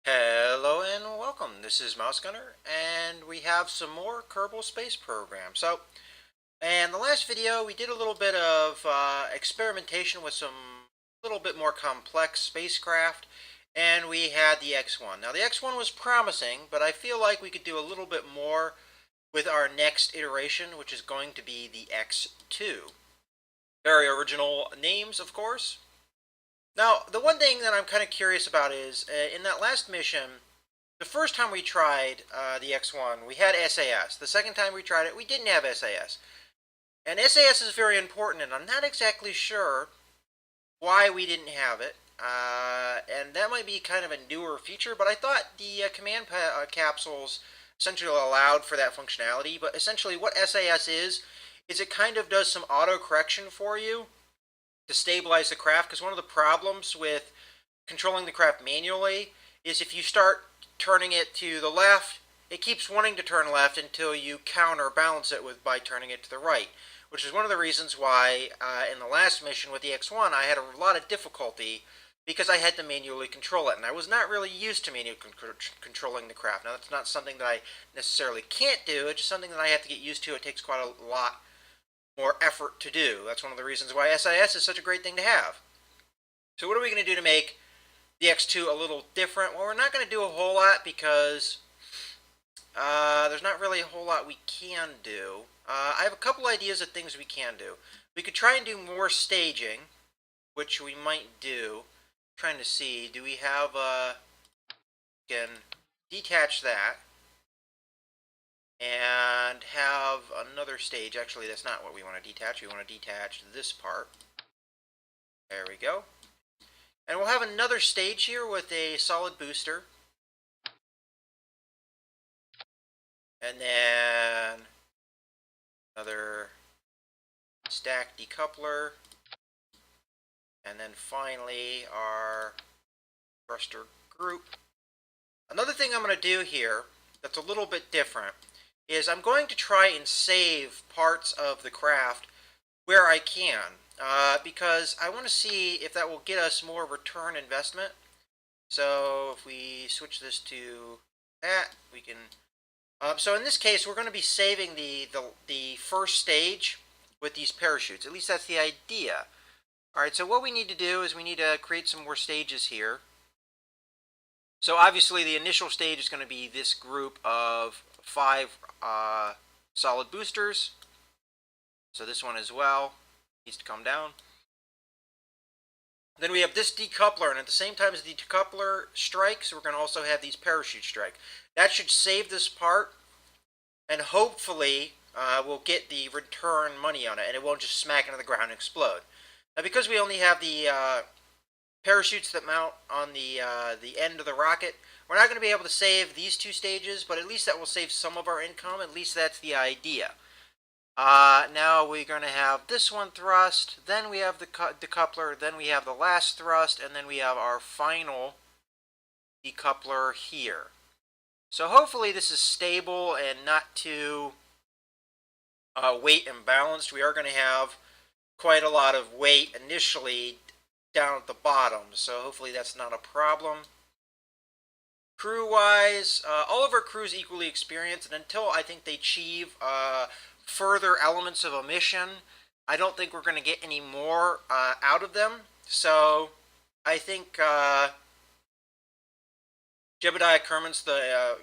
Hello and welcome. This is Mouse Gunner, and we have some more Kerbal Space Program. In the last video, we did a little bit of experimentation with some little bit more complex spacecraft, and we had the X-1. Now, the X-1 was promising, but I feel like we could do a little bit more with our next iteration, which is going to be the X-2. Very original names, of course. Now, the one thing that I'm kind of curious about is in that last mission, the first time we tried the X1, we had SAS. The second time we tried it, we didn't have SAS. And SAS is very important, and I'm not exactly sure why we didn't have it. And that might be kind of a newer feature, but I thought the command capsules essentially allowed for that functionality. But essentially, what SAS is it kind of does some auto correction for you to stabilize the craft, because one of the problems with controlling the craft manually is if you start turning it to the left, it keeps wanting to turn left until you counterbalance it by turning it to the right, which is one of the reasons why in the last mission with the X1 I had a lot of difficulty because I had to manually control it, and I was not really used to manually controlling the craft. Now, that's not something that I necessarily can't do, it's just something that I have to get used to. It takes quite a lot more effort to do. That's one of the reasons why SIS is such a great thing to have. So what are we going to do to make the X2 a little different? Well, we're not going to do a whole lot because there's not really a whole lot we can do. I have a couple ideas of things we can do. We could try and do more staging, which we might do. I'm trying to see, do we have can detach that and have another stage. Actually, that's not what we want to detach. We want to detach this part. There we go. And we'll have another stage here with a solid booster. And then another stack decoupler. And then finally our thruster group. Another thing I'm going to do here that's a little bit different is I'm going to try and save parts of the craft where I can, because I want to see if that will get us more return investment. So if we switch this to that, we can. So in this case, we're going to be saving the first stage with these parachutes. At least that's the idea. All right. So what we need to do is we need to create some more stages here. So obviously, the initial stage is going to be this group of 5 solid boosters. So this one as well needs to come down. Then we have this decoupler, and at the same time as the decoupler strikes, we're going to also have these parachutes strike. That should save this part, and hopefully we'll get the return money on it, and it won't just smack into the ground and explode. Now, because we only have the parachutes that mount on the end of the rocket, we're not going to be able to save these 2 stages, but at least that will save some of our income. At least that's the idea. Now we're going to have this one thrust, then we have the decoupler, then we have the last thrust, and then we have our final decoupler here. So hopefully this is stable and not too weight imbalanced. We are going to have quite a lot of weight initially down at the bottom, so hopefully that's not a problem. Crew-wise, all of our crews equally experienced, and until I think they achieve further elements of a mission, I don't think we're going to get any more out of them. So I think Jebediah Kerman's a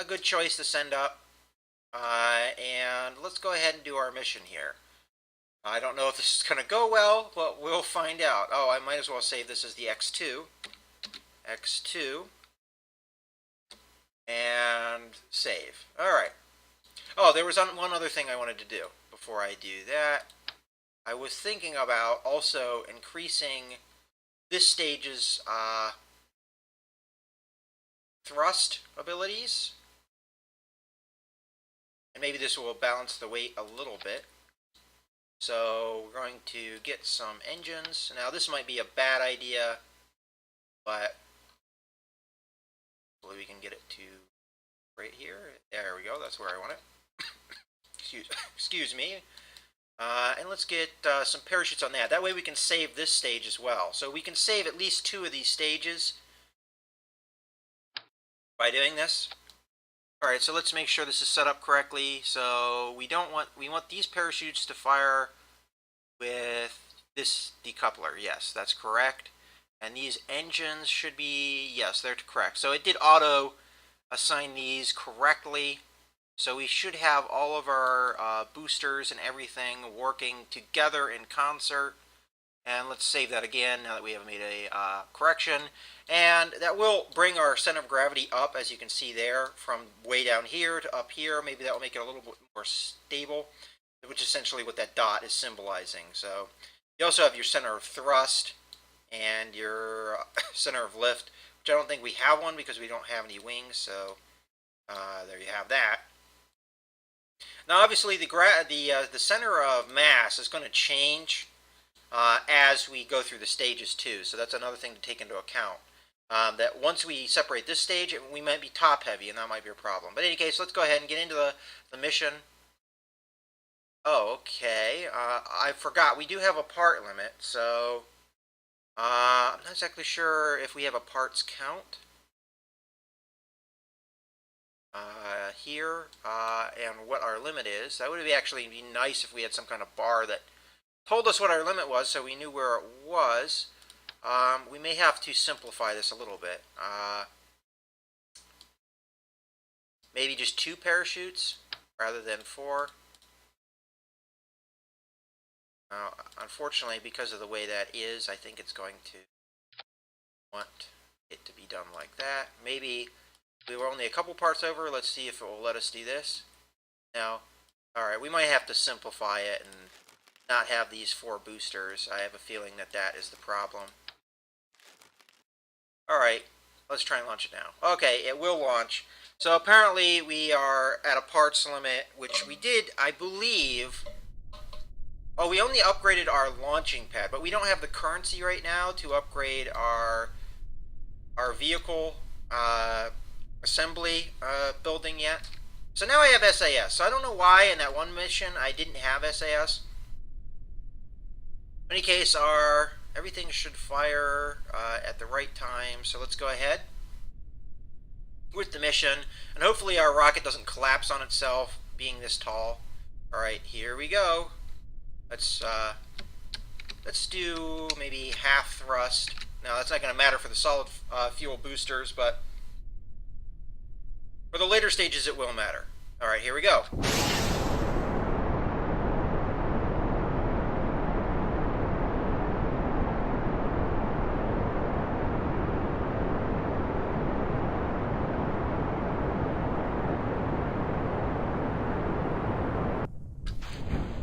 good choice to send up. And let's go ahead and do our mission here. I don't know if this is going to go well, but we'll find out. Oh, I might as well save this as the X2. X2. And save. Alright. Oh, there was one other thing I wanted to do before I do that. I was thinking about also increasing this stage's thrust abilities. And maybe this will balance the weight a little bit. So we're going to get some engines. Now this might be a bad idea, but hopefully we can get it to right here. There we go, that's where I want it. Excuse me. And let's get some parachutes on that. That way we can save this stage as well. So we can save at least 2 of these stages. by doing this. All right, so let's make sure this is set up correctly. So we want these parachutes to fire with this decoupler. Yes, that's correct. And these engines should be, yes, they're correct. So it did auto assign these correctly. So we should have all of our boosters and everything working together in concert. And let's save that again now that we have made a correction. And that will bring our center of gravity up, as you can see there, from way down here to up here. Maybe that will make it a little bit more stable, which is essentially what that dot is symbolizing. So you also have your center of thrust and your center of lift, which I don't think we have one because we don't have any wings. So there you have that. Now, obviously, the center of mass is going to change as we go through the stages too. So that's another thing to take into account. That once we separate this stage, we might be top heavy, and that might be a problem. But in any case, let's go ahead and get into the mission. Oh, okay. I forgot. We do have a part limit, so I'm not exactly sure if we have a parts count here and what our limit is. That would actually be nice if we had some kind of bar that told us what our limit was so we knew where it was. We may have to simplify this a little bit. Maybe just 2 parachutes rather than 4. Unfortunately, because of the way that is, I think it's going to want it to be done like that. Maybe we were only a couple parts over. Let's see if it will let us do this. Now, alright, we might have to simplify it and not have these 4 boosters. I have a feeling that that is the problem. Alright, let's try and launch it now. Okay, it will launch. So apparently we are at a parts limit, which we did, I believe. Oh, we only upgraded our launching pad, but we don't have the currency right now to upgrade our vehicle assembly building yet. So now I have SAS. So I don't know why in that one mission I didn't have SAS. In any case, everything should fire at the right time. So let's go ahead with the mission, and hopefully our rocket doesn't collapse on itself, being this tall. All right, here we go. Let's do maybe half thrust. Now that's not going to matter for the solid fuel boosters, but for the later stages it will matter. All right, here we go.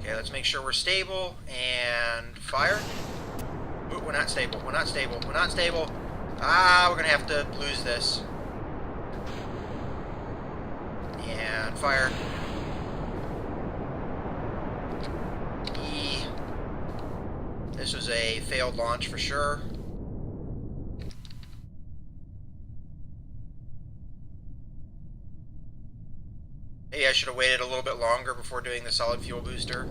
Let's make sure we're stable and fire. Ooh, we're not stable. We're not stable. We're not stable. We're gonna have to lose this. And fire. This was a failed launch for sure. Maybe I should have waited a little bit longer before doing the solid fuel booster.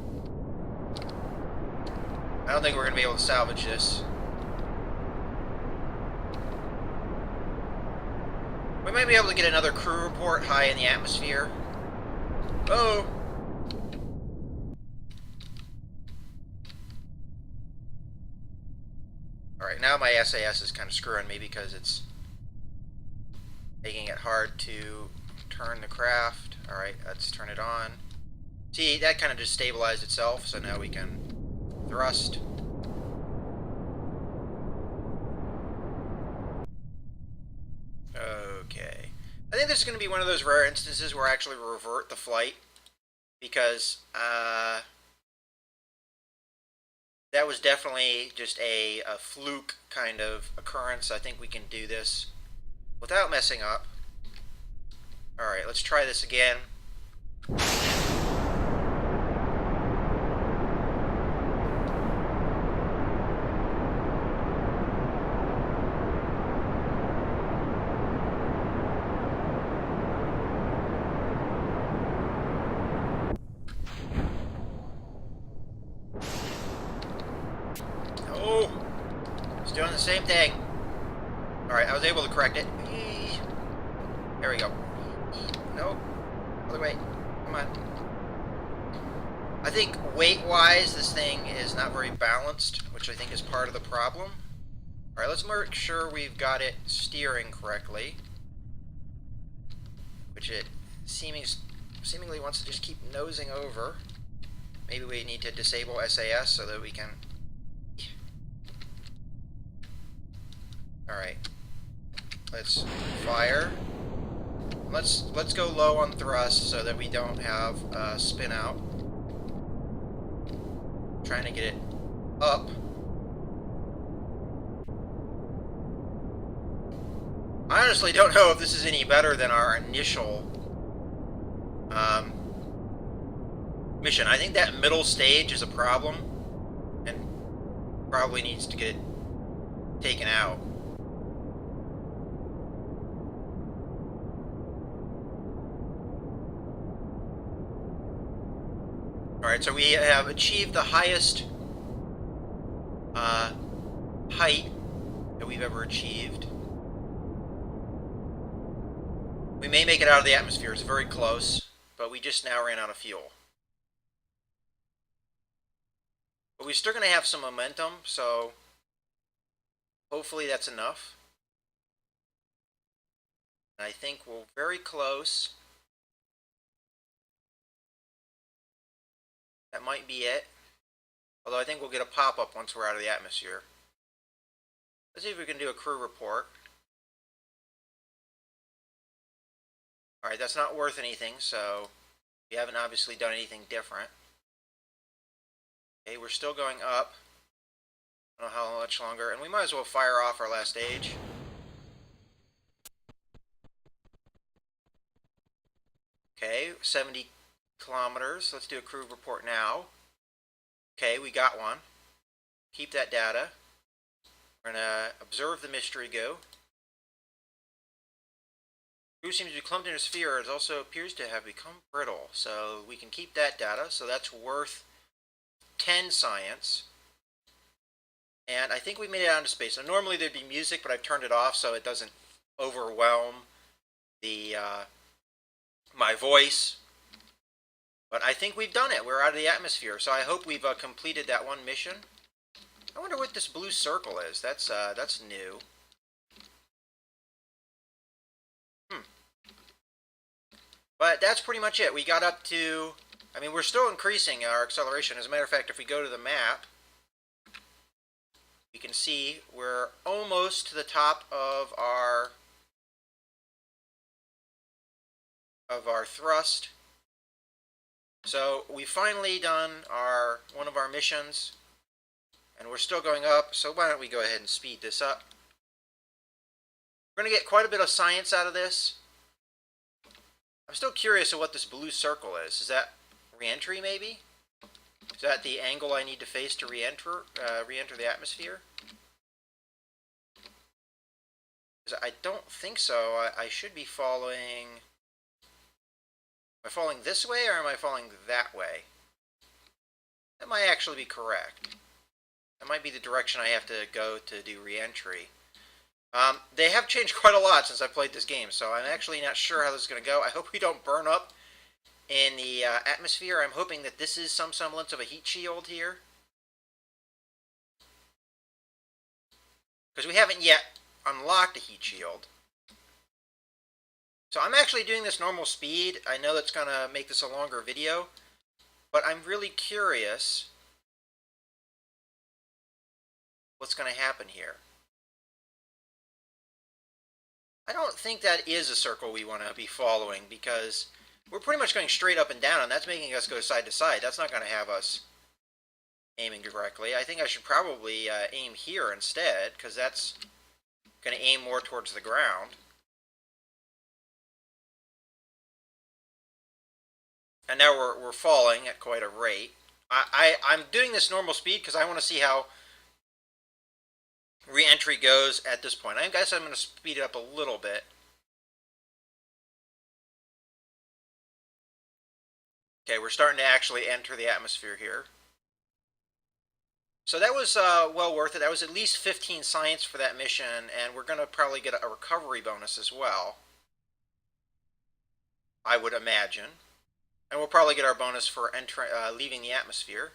I don't think we're going to be able to salvage this. We might be able to get another crew report high in the atmosphere. Oh! Alright, now my SAS is kind of screwing me because it's making it hard to turn the craft. Alright, let's turn it on. See, that kind of just stabilized itself, so now we can thrust. Okay. I think this is going to be one of those rare instances where I actually revert the flight, because that was definitely just a fluke kind of occurrence. I think we can do this without messing up. Alright, let's try this again. Oh! It's doing the same thing. Alright, I was able to correct it. There we go. Nope. Other way. Come on. I think weight-wise, this thing is not very balanced, which I think is part of the problem. Alright, let's make sure we've got it steering correctly. Which it seemingly wants to just keep nosing over. Maybe we need to disable SAS so that we can... Alright. Let's fire. Let's go low on thrust so that we don't have spin out. Trying to get it up. I honestly don't know if this is any better than our initial mission. I think that middle stage is a problem and probably needs to get taken out. Alright, so we have achieved the highest height that we've ever achieved. We may make it out of the atmosphere. It's very close, but we just now ran out of fuel. But we're still going to have some momentum, so hopefully that's enough. And I think we're very close. That might be it. Although I think we'll get a pop-up once we're out of the atmosphere. Let's see if we can do a crew report. Alright, that's not worth anything, so we haven't obviously done anything different. Okay, we're still going up. I don't know how much longer, and we might as well fire off our last stage. Okay, 70 kilometers. Let's do a crew report now. Okay, we got one. Keep that data. We're going to observe the mystery go. Crew seems to be clumped in a sphere. It also appears to have become brittle. So we can keep that data. So that's worth 10 science. And I think we made it out into space. Now, normally there'd be music, but I've turned it off so it doesn't overwhelm the my voice. But I think we've done it. We're out of the atmosphere. So I hope we've completed that one mission. I wonder what this blue circle is. That's new. But that's pretty much it. We got up to... I mean, we're still increasing our acceleration. As a matter of fact, if we go to the map, you can see we're almost to the top of our thrust. So we've finally done one of our missions, and we're still going up. So why don't we go ahead and speed this up? We're going to get quite a bit of science out of this. I'm still curious of what this blue circle is. Is that re-entry, maybe? Is that the angle I need to face to re-enter the atmosphere? I don't think so. I should be following... Am I falling this way, or am I falling that way? That might actually be correct. That might be the direction I have to go to do re-entry. They have changed quite a lot since I played this game, so I'm actually not sure how this is going to go. I hope we don't burn up in the atmosphere. I'm hoping that this is some semblance of a heat shield here. Because we haven't yet unlocked a heat shield. So I'm actually doing this normal speed. I know that's going to make this a longer video, but I'm really curious what's going to happen here. I don't think that is a circle we want to be following, because we're pretty much going straight up and down, and that's making us go side to side. That's not going to have us aiming correctly. I think I should probably aim here instead, because that's going to aim more towards the ground. And now we're falling at quite a rate. I'm doing this normal speed because I want to see how re-entry goes at this point. I guess I'm going to speed it up a little bit. Okay, we're starting to actually enter the atmosphere here. So that was well worth it. That was at least 15 science for that mission, and we're going to probably get a recovery bonus as well. I would imagine. And we'll probably get our bonus for leaving the atmosphere.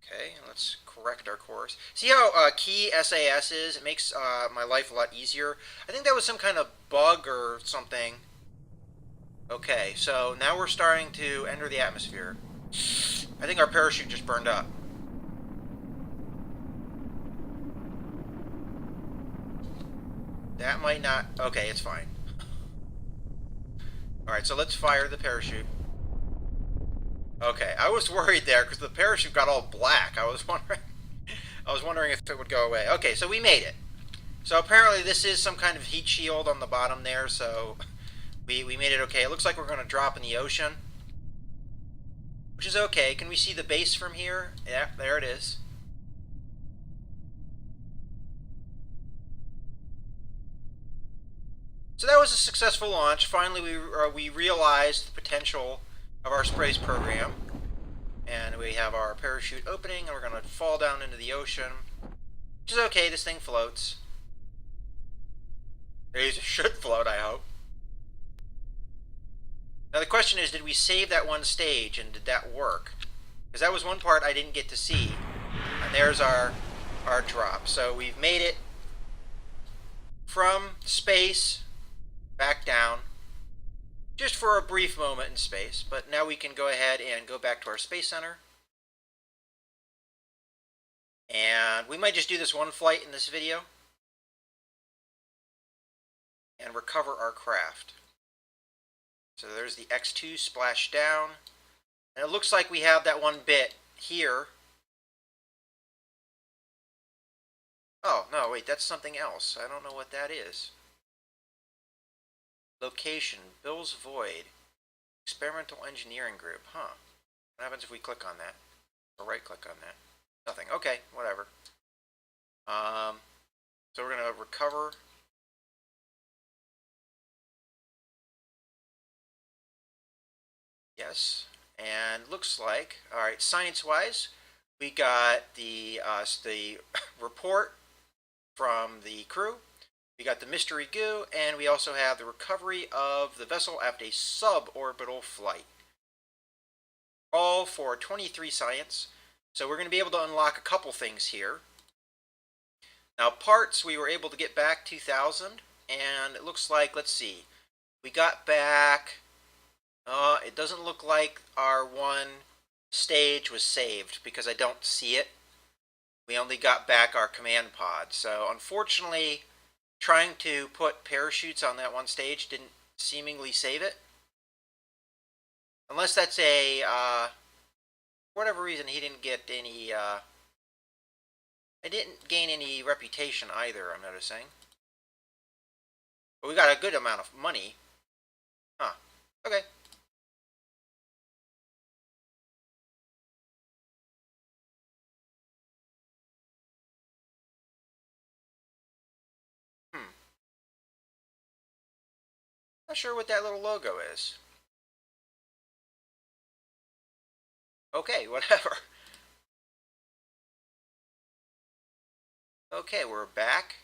Okay, let's correct our course. See how key SAS is? It makes my life a lot easier. I think that was some kind of bug or something. Okay, so now we're starting to enter the atmosphere. I think our parachute just burned up. That might not... Okay, it's fine. Alright, so let's fire the parachute. Okay, I was worried there because the parachute got all black. I was wondering if it would go away. Okay, so we made it. So apparently this is some kind of heat shield on the bottom there, so we made it okay. It looks like we're going to drop in the ocean, which is okay. Can we see the base from here? Yeah, there it is. So that was a successful launch. Finally, we realized the potential of our space program. And we have our parachute opening, and we're going to fall down into the ocean. Which is okay, this thing floats. It should float, I hope. Now the question is, did we save that one stage, and did that work? Because that was one part I didn't get to see. And there's our drop. So we've made it from space back down, just for a brief moment in space. But now we can go ahead and go back to our space center. And we might just do this one flight in this video and recover our craft. So there's the X2 splash down. And it looks like we have that one bit here. Oh, no, wait, that's something else. I don't know what that is. Location, Bill's Void. Experimental Engineering Group. Huh. What happens if we click on that? Or right-click on that? Nothing. Okay, whatever. So we're going to recover. Yes. And looks like, all right, science-wise, we got the report from the crew. We got the mystery goo, and we also have the recovery of the vessel after a suborbital flight. All for 23 science. So we're going to be able to unlock a couple things here. Now parts, we were able to get back 2,000, and it looks like, let's see, we got back, it doesn't look like our one stage was saved because I don't see it. We only got back our command pod. So unfortunately, trying to put parachutes on that one stage didn't seemingly save it. Unless that's a, for whatever reason, he didn't get any, I didn't gain any reputation either, I'm noticing. But we got a good amount of money. Huh. Okay. Not sure what that little logo is. Okay, whatever. Okay, we're back.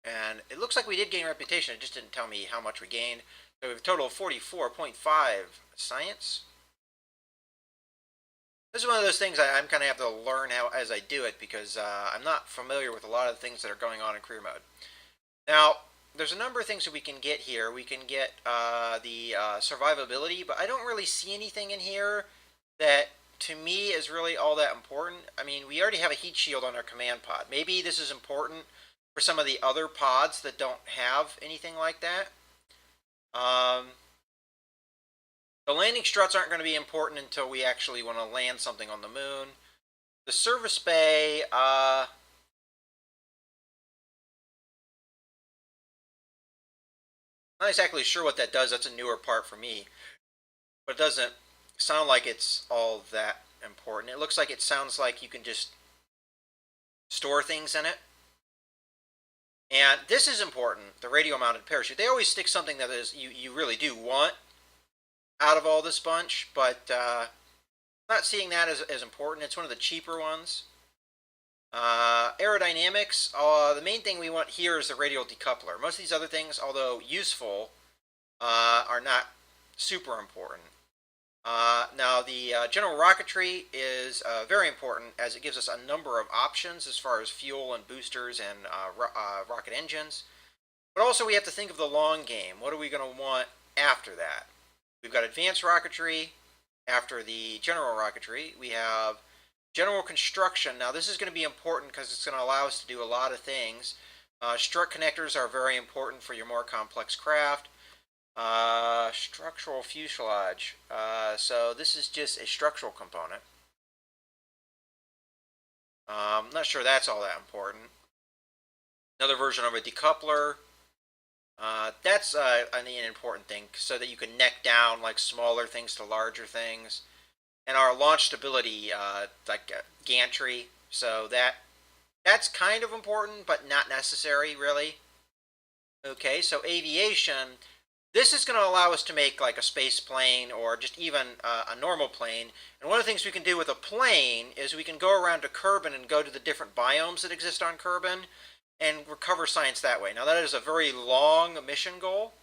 And it looks like we did gain reputation. It just didn't tell me how much we gained. So we have a total of 44.5 science. This is one of those things I'm kind of have to learn how as I do it because I'm not familiar with a lot of the things that are going on in career mode. Now, there's a number of things that we can get here. We can get the survivability, but I don't really see anything in here that to me is really all that important. I mean, we already have a heat shield on our command pod. Maybe this is important for some of the other pods that don't have anything like that. The landing struts aren't going to be important until we actually want to land something on the moon. The service bay, not exactly sure what that does. That's a newer part for me. But it doesn't sound like it's all that important. It looks like it sounds like you can just store things in it. And this is important, the radio mounted parachute. They always stick something that is you really do want out of all this bunch, but not seeing that as important. It's one of the cheaper ones. Aerodynamics, the main thing we want here is the radial decoupler. Most of these other things, although useful, are not super important. Now, the general rocketry is very important as it gives us a number of options as far as fuel and boosters and rocket engines. But also, we have to think of the long game. What are we going to want after that? We've got advanced rocketry. After the general rocketry, we have general construction. Now, this is going to be important because it's going to allow us to do a lot of things. Strut connectors are very important for your more complex craft. Structural fuselage. So this is just a structural component. I'm not sure that's all that important. Another version of a decoupler. That's an important thing so that you can neck down like smaller things to larger things. And our launch stability, like gantry. So that's kind of important, but not necessary really. Okay, so aviation. This is going to allow us to make like a space plane or just even a normal plane. And one of the things we can do with a plane is we can go around to Kerbal and go to the different biomes that exist on Kerbal and recover science that way. Now that is a very long mission goal,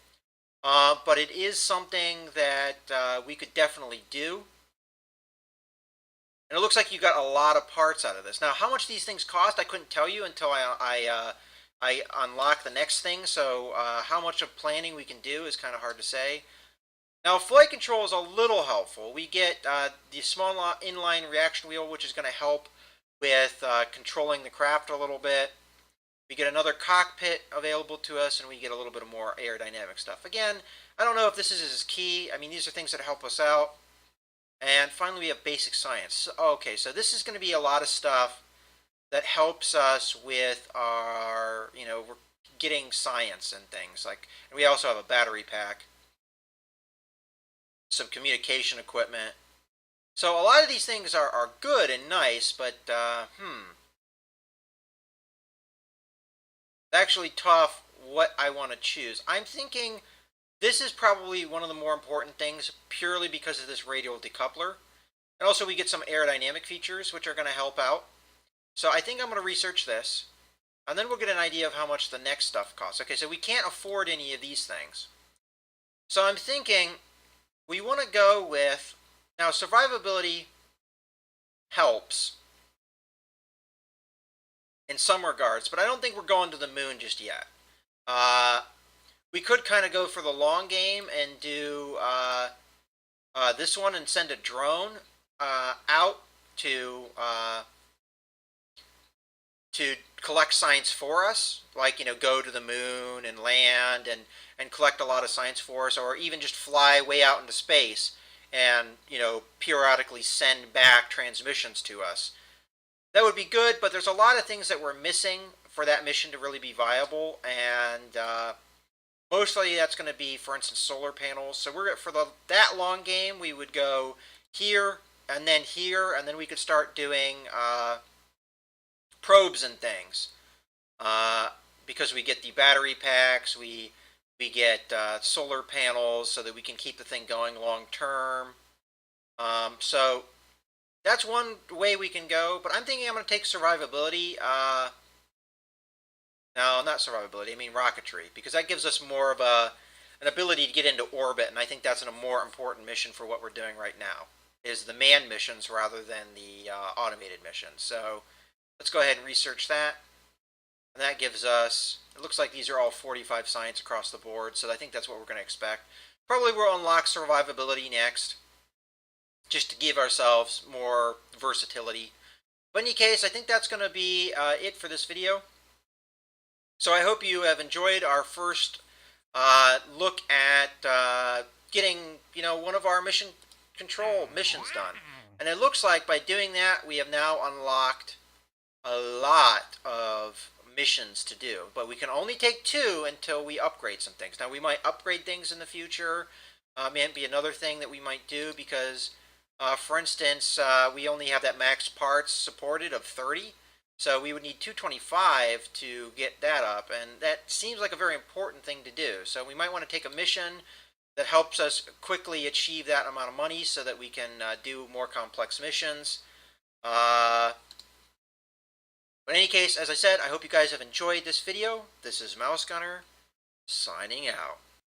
but it is something that we could definitely do. And it looks like you got a lot of parts out of this. Now, how much these things cost, I couldn't tell you until I unlock the next thing. So how much of planning we can do is kind of hard to say. Now, flight control is a little helpful. We get the small inline reaction wheel, which is going to help with controlling the craft a little bit. We get another cockpit available to us, and we get a little bit of more aerodynamic stuff. Again, I don't know if this is as key. I mean, these are things that help us out. And finally, we have basic science. Okay, so this is going to be a lot of stuff that helps us with our, we're getting science and things. And we also have a battery pack, some communication equipment. So a lot of these things are good and nice, but, it's actually tough what I want to choose. I'm thinking this is probably one of the more important things purely because of this radial decoupler. And also we get some aerodynamic features which are going to help out. So I think I'm going to research this. And then we'll get an idea of how much the next stuff costs. Okay, so we can't afford any of these things. So I'm thinking we want to go with... Now, survivability helps in some regards, but I don't think we're going to the moon just yet. We could kind of go for the long game and do this one and send a drone out to collect science for us, like go to the moon and land and collect a lot of science for us, or even just fly way out into space and periodically send back transmissions to us. That would be good, but there's a lot of things that we're missing for that mission to really be viable, and mostly that's going to be, for instance, solar panels. So we're for that long game, we would go here, and then we could start doing probes and things. Because we get the battery packs, we get solar panels so that we can keep the thing going long term. So that's one way we can go, but I'm thinking I'm going to take survivability. No, not survivability, I mean rocketry, because that gives us more of an ability to get into orbit, and I think that's a more important mission for what we're doing right now, is the manned missions rather than the automated missions. So let's go ahead and research that. And that gives us, it looks like these are all 45 science across the board, so I think that's what we're going to expect. Probably we'll unlock survivability next, just to give ourselves more versatility. But in any case, I think that's going to be it for this video. So I hope you have enjoyed our first look at getting, one of our mission control missions done. And it looks like by doing that, we have now unlocked a lot of missions to do. But we can only take 2 until we upgrade some things. Now, we might upgrade things in the future. Might be another thing that we might do because, for instance, we only have that max parts supported of 30. So we would need 225 to get that up, and that seems like a very important thing to do. So we might want to take a mission that helps us quickly achieve that amount of money so that we can do more complex missions. But in any case, as I said, I hope you guys have enjoyed this video. This is Mouse Gunner, signing out.